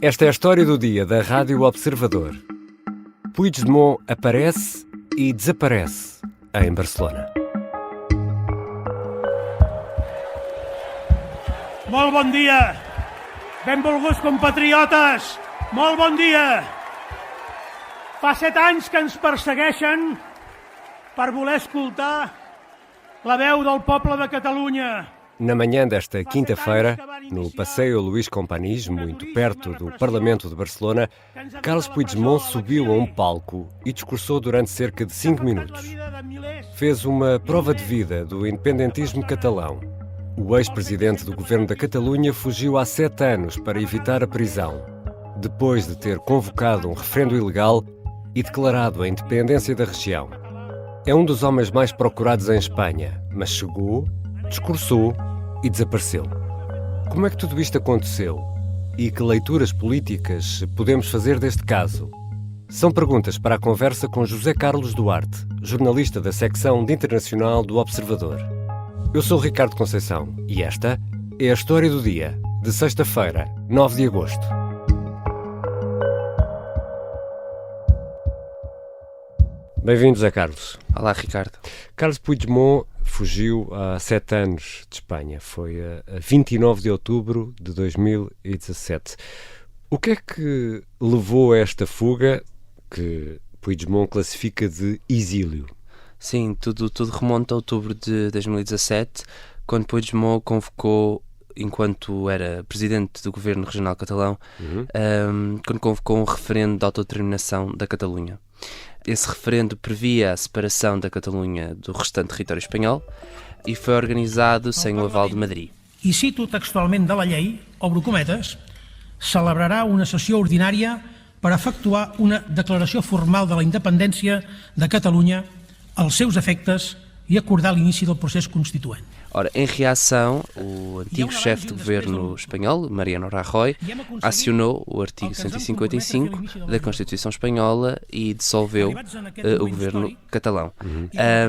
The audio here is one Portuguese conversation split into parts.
Esta é a história do dia da Rádio Observador. Puigdemont aparece e desaparece em Barcelona. Molt bon dia, benvolguts compatriotes, molt bon dia. Fa 7 anys que ens persegueixen per voler escoltar la veu del poble de Catalunya. Na manhã desta quinta-feira, no Passeio Luís Companys, muito perto do Parlamento de Barcelona, Carles Puigdemont subiu a um palco e discursou durante cerca de 5 minutos. Fez uma prova de vida do independentismo catalão. O ex-presidente do governo da Catalunha fugiu há 7 anos para evitar a prisão, depois de ter convocado um referendo ilegal e declarado a independência da região. É um dos homens mais procurados em Espanha, mas chegou, discursou e desapareceu. Como é que tudo isto aconteceu? E que leituras políticas podemos fazer deste caso? São perguntas para a conversa com José Carlos Duarte, jornalista da secção de internacional do Observador. Eu sou Ricardo Conceição e esta é a história do dia, de sexta-feira, 9 de agosto. Bem-vindo, José Carlos. Olá, Ricardo. Carles Puigdemont fugiu há 7 anos de Espanha. Foi a 29 de outubro de 2017. O que é que levou a esta fuga que Puigdemont classifica de exílio? Sim, tudo remonta a outubro de 2017, quando Puigdemont convocou, enquanto era presidente do governo regional catalão, quando convocou um referendo de autodeterminação da Catalunha. Esse referendo previa a separação da Catalunha do restante território espanhol e foi organizado sem o aval de Madrid. I cito textualment de la llei, obro cometes, celebrarà una sessió ordinària per efectuar una declaració formal de la independència de Catalunya als seus efectes e acordar l'inici del procés constituent. Ora, em reação, o antigo chefe de governo espanhol, Mariano Rajoy, acionou o artigo 155 da Constituição Espanhola e dissolveu o governo catalão.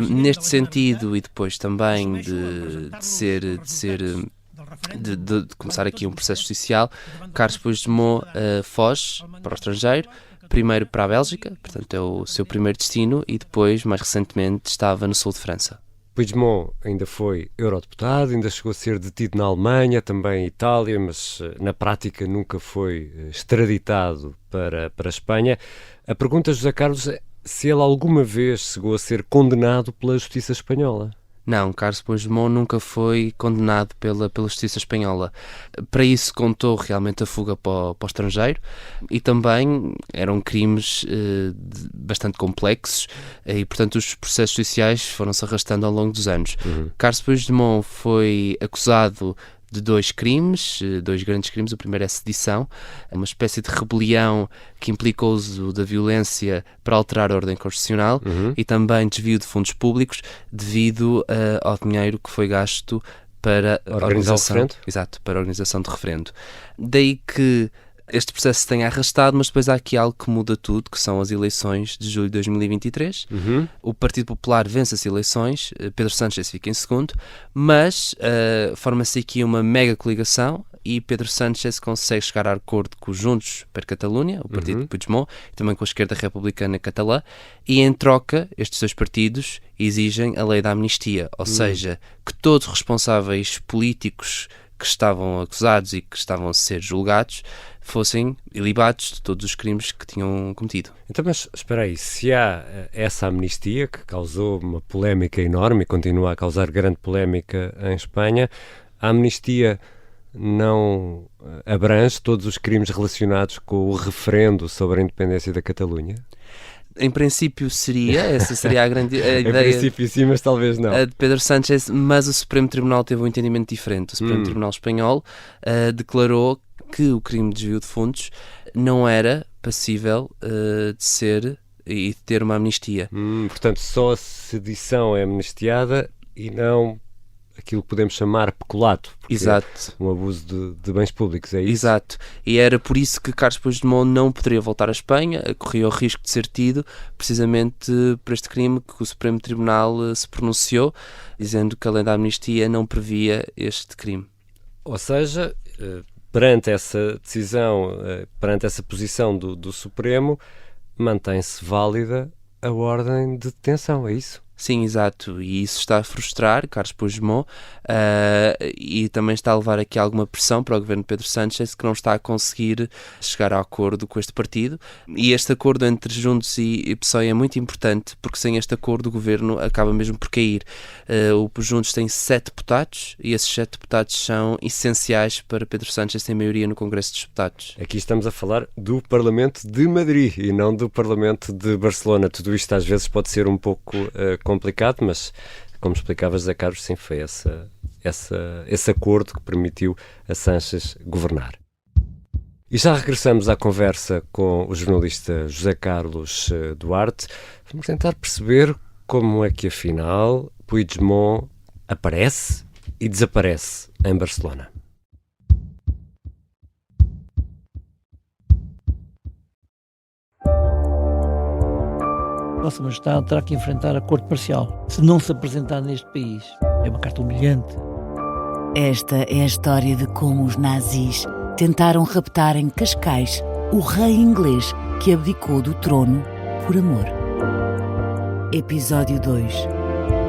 Neste sentido, e depois também de começar aqui um processo judicial, Carles Puigdemont foge para o estrangeiro, primeiro para a Bélgica, portanto é o seu primeiro destino, e depois, mais recentemente, estava no sul de França. Puigdemont ainda foi eurodeputado, ainda chegou a ser detido na Alemanha, também em Itália, mas na prática nunca foi extraditado para a Espanha. A pergunta, José Carlos, é se ele alguma vez chegou a ser condenado pela justiça espanhola. Não, Carles Puigdemont nunca foi condenado pela justiça espanhola. Para isso contou realmente a fuga para o estrangeiro e também eram crimes bastante complexos e, portanto, os processos judiciais foram-se arrastando ao longo dos anos. Carles Puigdemont foi acusado de 2 grandes crimes. O primeiro é sedição, uma espécie de rebelião que implica o uso da violência para alterar a ordem constitucional e também desvio de fundos públicos devido ao dinheiro que foi gasto para organizar o referendo? Exato, para a organização de referendo. Daí que este processo se tenha arrastado, mas depois há aqui algo que muda tudo, que são as eleições de julho de 2023. O Partido Popular vence as eleições, Pedro Sánchez fica em segundo, mas forma-se aqui uma mega coligação e Pedro Sánchez consegue chegar a acordo com os Juntos per Catalunya, o partido de Puigdemont, e também com a esquerda republicana catalã, e em troca, estes 2 partidos exigem a lei da amnistia, ou seja, que todos os responsáveis políticos que estavam acusados e que estavam a ser julgados fossem ilibados de todos os crimes que tinham cometido. Então, mas espera aí, se há essa amnistia que causou uma polémica enorme e continua a causar grande polémica em Espanha, a amnistia não abrange todos os crimes relacionados com o referendo sobre a independência da Catalunha? Em princípio essa seria a grande ideia. Em princípio sim, mas talvez não. De Pedro Sánchez, mas o Supremo Tribunal teve um entendimento diferente. O Supremo Tribunal Espanhol declarou que o crime de desvio de fundos não era passível de ser e de ter uma amnistia. Portanto, só a sedição é amnistiada e não aquilo que podemos chamar peculato. Exato. Um abuso de bens públicos, é isso? Exato. E era por isso que Carles Puigdemont não poderia voltar à Espanha, corria o risco de ser tido, precisamente por este crime que o Supremo Tribunal se pronunciou, dizendo que a lei da amnistia não previa este crime. Ou seja, perante essa decisão, perante essa posição do Supremo, mantém-se válida a ordem de detenção, é isso? Sim, exato, e isso está a frustrar Carlos Puigdemont e também está a levar aqui alguma pressão para o governo de Pedro Sánchez, que não está a conseguir chegar a acordo com este partido, e este acordo entre Juntos e PSOE é muito importante, porque sem este acordo o governo acaba mesmo por cair. O Juntos tem 7 deputados e esses 7 deputados são essenciais para Pedro Sánchez ter maioria no Congresso dos Deputados. Aqui estamos a falar do Parlamento de Madrid e não do Parlamento de Barcelona. Tudo isto às vezes pode ser um pouco complicado, mas como explicava José Carlos, sim, foi esse acordo que permitiu a Sánchez governar. E já regressamos à conversa com o jornalista José Carlos Duarte. Vamos tentar perceber como é que afinal Puigdemont aparece e desaparece em Barcelona. Vossa Majestade terá que enfrentar a corte marcial se não se apresentar neste país. É uma carta humilhante. Esta é a história de como os nazis tentaram raptar em Cascais o rei inglês que abdicou do trono por amor. Episódio 2.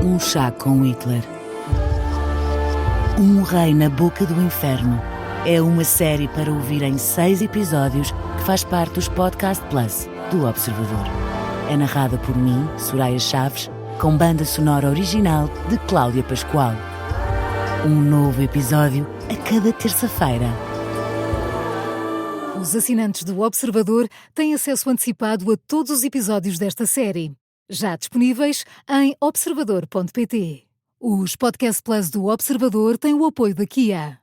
Um chá com Hitler. Um rei na boca do inferno é uma série para ouvir em 6 episódios que faz parte dos Podcast Plus do Observador. É narrada por mim, Soraya Chaves, com banda sonora original de Cláudia Pascoal. Um novo episódio a cada terça-feira. Os assinantes do Observador têm acesso antecipado a todos os episódios desta série, já disponíveis em observador.pt. Os Podcast Plus do Observador têm o apoio da Kia.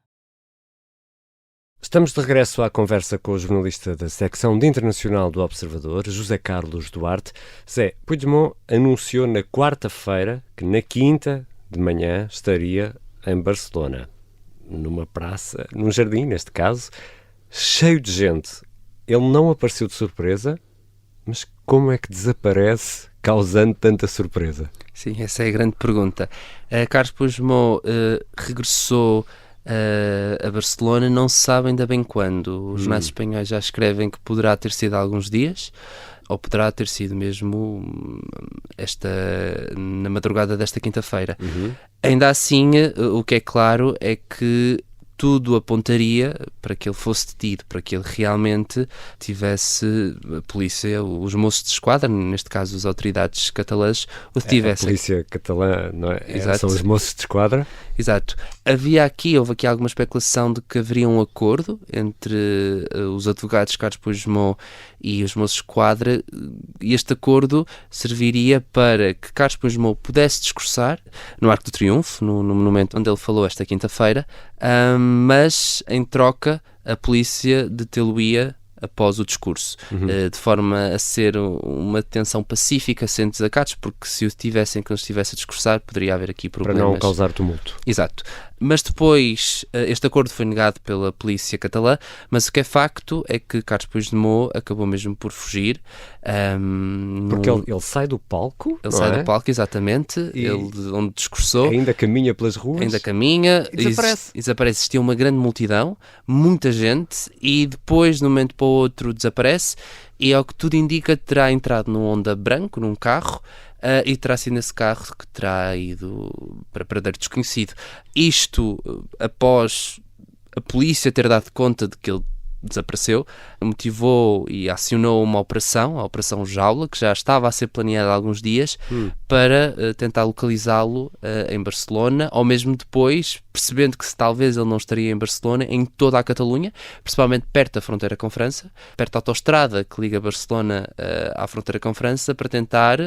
Estamos de regresso à conversa com o jornalista da secção de Internacional do Observador, José Carlos Duarte. Zé, Puigdemont anunciou na quarta-feira que na quinta de manhã estaria em Barcelona, numa praça, num jardim, neste caso, cheio de gente. Ele não apareceu de surpresa, mas como é que desaparece causando tanta surpresa? Sim, essa é a grande pergunta. Carlos Puigdemont regressou a Barcelona, não se sabe ainda bem quando. Os jornais espanhóis já escrevem que poderá ter sido há alguns dias, ou poderá ter sido mesmo na madrugada desta quinta-feira. Ainda assim, o que é claro é que tudo apontaria para que ele fosse detido, para que ele realmente tivesse a polícia, os moços de esquadra, neste caso as autoridades catalãs, o tivessem. A polícia catalã, não é? Exato. São os moços de esquadra? Exato. Houve aqui alguma especulação de que haveria um acordo entre os advogados Carlos Puigdemont e os moços de esquadra, e este acordo serviria para que Carlos Puigdemont pudesse discursar no Arco do Triunfo, no monumento onde ele falou esta quinta-feira, mas em troca a polícia detê-lo-ia após o discurso, de forma a ser uma detenção pacífica, sem desacatos, porque se o tivessem quando estivesse a discursar, poderia haver aqui problemas. Para não causar tumulto. Exato. Mas depois, este acordo foi negado pela polícia catalã, mas o que é facto é que Carlos Puigdemont acabou mesmo por fugir. Porque ele sai do palco, Ele sai do palco, exatamente, onde discursou. Ainda caminha pelas ruas. Ainda caminha. E desaparece. Desaparece. Existia uma grande multidão, muita gente, e depois, de um momento para o outro, desaparece. E, ao que tudo indica, terá entrado num Honda branco, num carro, e terá sido nesse carro que terá ido para paradeiro desconhecido. Isto após a polícia ter dado conta de que ele desapareceu, motivou e acionou uma operação, a Operação Jaula, que já estava a ser planeada há alguns dias, para tentar localizá-lo em Barcelona, ou mesmo depois, percebendo que talvez ele não estaria em Barcelona, em toda a Catalunha, principalmente perto da fronteira com França, perto da autoestrada que liga Barcelona à fronteira com França, para tentar,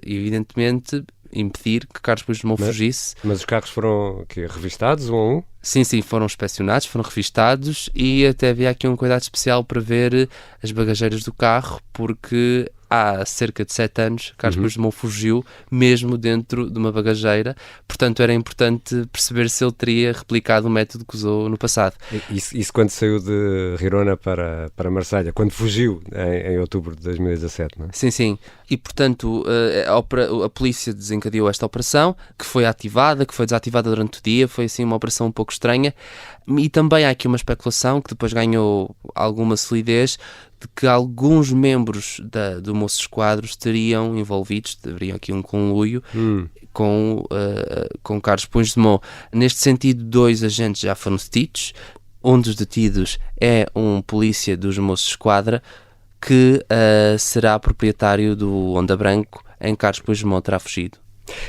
evidentemente, impedir que Carlos Puigdemont fugisse. Mas os carros foram revistados, um a um? Sim, foram inspecionados, foram revistados, e até havia aqui um cuidado especial para ver as bagageiras do carro, porque há cerca de 7 anos, Carlos Puigdemont fugiu mesmo dentro de uma bagageira, portanto era importante perceber se ele teria replicado o método que usou no passado. Isso quando saiu de Girona para Marselha, quando fugiu em outubro de 2017, não é? Sim, sim. E, portanto, a polícia desencadeou esta operação, que foi desativada durante o dia, foi assim uma operação um pouco estranha. E também há aqui uma especulação que depois ganhou alguma solidez de que alguns membros do Mossos Esquadros estariam envolvidos, teria aqui um conluio com Carlos Puigdemont. Neste sentido, 2 agentes já foram detidos. Um dos detidos é um polícia dos Mossos Esquadra que será proprietário do Onda Branco em que Carlos Puigdemont terá fugido.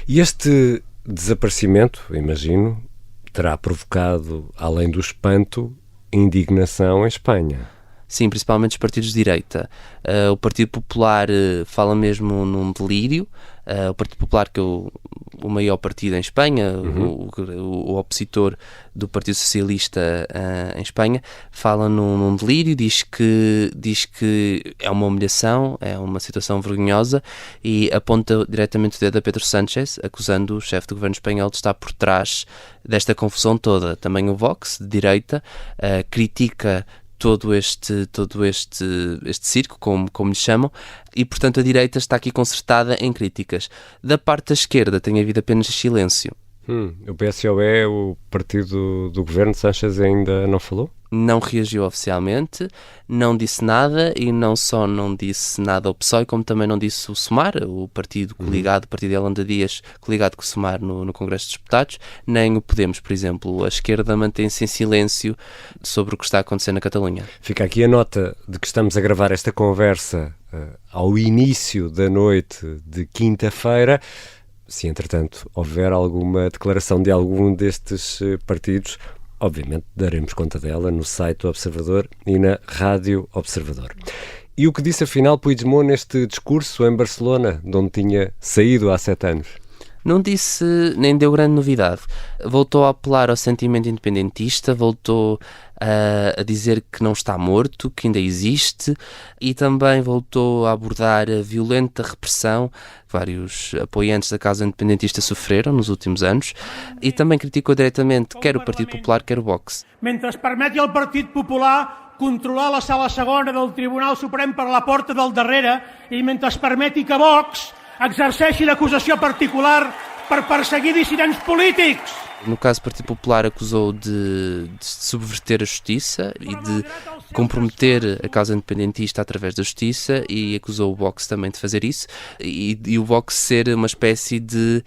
E este desaparecimento, imagino, terá provocado, além do espanto, indignação em Espanha. Sim, principalmente os partidos de direita. O Partido Popular fala mesmo num delírio. O Partido Popular, que é o maior partido em Espanha, o opositor do Partido Socialista em Espanha, fala num delírio, diz que é uma humilhação, é uma situação vergonhosa e aponta diretamente o dedo a Pedro Sánchez, acusando o chefe do governo espanhol de estar por trás desta confusão toda. Também o Vox, de direita, critica todo este circo, como lhe chamam, e portanto a direita está aqui concertada em críticas. Da parte da esquerda tem havido apenas silêncio. O PSOE, o partido do governo, Sánchez ainda não falou? Não reagiu oficialmente, não disse nada, e não só não disse nada ao PSOE, como também não disse o Sumar, o partido coligado, o partido de Yolanda Díaz, coligado com o Sumar no Congresso dos Deputados, nem o Podemos, por exemplo. A esquerda mantém-se em silêncio sobre o que está a acontecer na Catalunha. Fica aqui a nota de que estamos a gravar esta conversa ao início da noite de quinta-feira. Se, entretanto, houver alguma declaração de algum destes partidos, obviamente daremos conta dela no site do Observador e na Rádio Observador. E o que disse afinal Puigdemont neste discurso em Barcelona, de onde tinha saído há 7 anos? Não disse, nem deu grande novidade. Voltou a apelar ao sentimento independentista, voltou a dizer que não está morto, que ainda existe, e também voltou a abordar a violenta repressão que vários apoiantes da causa independentista sofreram nos últimos anos, e também criticou diretamente quer o Partido Popular, quer o Vox. Mentre es permeti al Partit Popular controlar la sala segona del Tribunal Suprem per la porta del darrere i mentre es permeti que Vox exerceixi l'acusació particular per perseguir dissidents polítics. No caso, o Partido Popular acusou de subverter a justiça e de comprometer a causa independentista através da justiça, e acusou o Vox também de fazer isso, e o Vox ser uma espécie de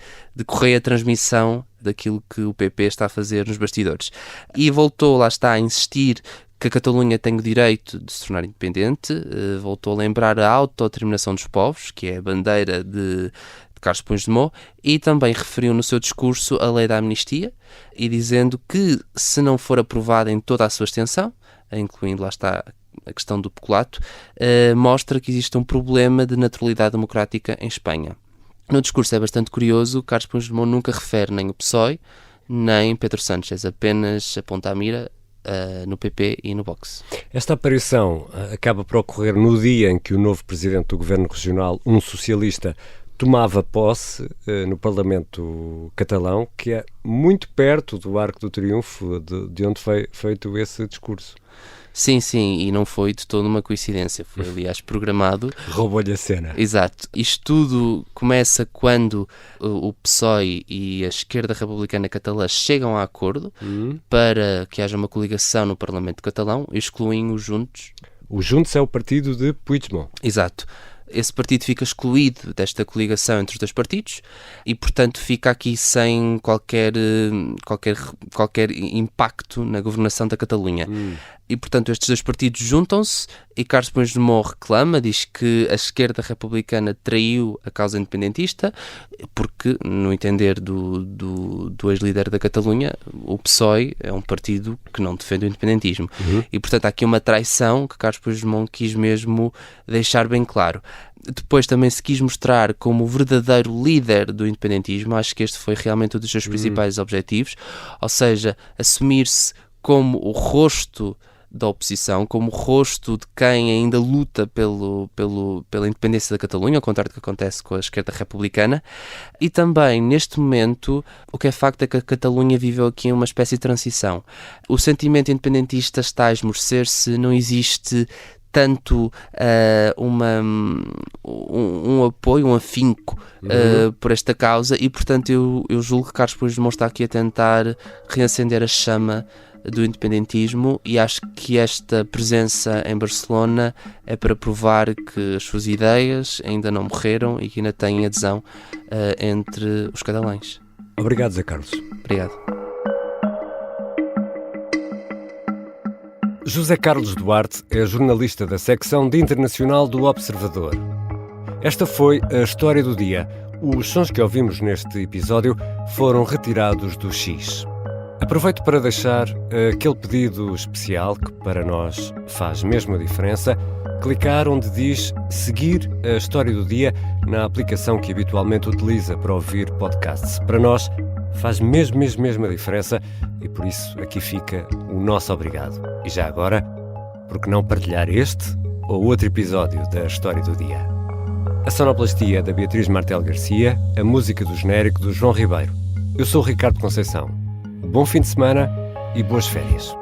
correia de transmissão daquilo que o PP está a fazer nos bastidores. E voltou, lá está, a insistir que a Catalunha tem o direito de se tornar independente, voltou a lembrar a autodeterminação dos povos, que é a bandeira de Carlos Puigdemont, e também referiu no seu discurso a lei da amnistia, e dizendo que, se não for aprovada em toda a sua extensão, incluindo, lá está, a questão do peculato, mostra que existe um problema de naturalidade democrática em Espanha. No discurso é bastante curioso, Carlos Puigdemont nunca refere nem o PSOE, nem Pedro Sánchez, apenas aponta a mira no PP e no Vox. Esta aparição acaba por ocorrer no dia em que o novo presidente do governo regional, um socialista, tomava posse no Parlamento catalão, que é muito perto do Arco do Triunfo, de onde foi feito esse discurso. Sim, e não foi de toda uma coincidência, foi aliás programado. Roubou-lhe a cena. Exato. Isto tudo começa quando o PSOE e a esquerda republicana catalã chegam a acordo para que haja uma coligação no Parlamento catalão e excluem os Juntos. O Juntos é o partido de Puigdemont. Exato. Esse partido fica excluído desta coligação entre os dois partidos e, portanto, fica aqui sem qualquer impacto na governação da Catalunha. E, portanto, estes dois partidos juntam-se e Carlos Puigdemont reclama, diz que a esquerda republicana traiu a causa independentista porque, no entender do ex-líder da Catalunha, o PSOE é um partido que não defende o independentismo. E, portanto, há aqui uma traição que Carlos Puigdemont quis mesmo deixar bem claro. Depois também se quis mostrar como o verdadeiro líder do independentismo. Acho que este foi realmente um dos seus principais objetivos, ou seja, assumir-se como o rosto da oposição, como rosto de quem ainda luta pela independência da Catalunha, ao contrário do que acontece com a esquerda republicana. E também, neste momento, o que é facto é que a Catalunha viveu aqui uma espécie de transição. O sentimento independentista está a esmorecer-se, não existe tanto um apoio, um afinco por esta causa, e portanto eu julgo que Carlos Puigdemont está aqui a tentar reacender a chama do independentismo, e acho que esta presença em Barcelona é para provar que as suas ideias ainda não morreram e que ainda têm adesão entre os catalães. Obrigado, Zé Carlos. Obrigado. José Carlos Duarte é jornalista da secção de internacional do Observador. Esta foi a história do dia. Os sons que ouvimos neste episódio foram retirados do X. Aproveito para deixar aquele pedido especial que para nós faz mesmo a diferença: clicar onde diz seguir a história do dia na aplicação que habitualmente utiliza para ouvir podcasts. Para nós faz mesmo a diferença, e por isso aqui fica o nosso obrigado. E já agora, por que não partilhar este ou outro episódio da história do dia? A sonoplastia da Beatriz Martel Garcia, a música do genérico do João Ribeiro. Eu sou o Ricardo Conceição. Bom fim de semana e boas férias.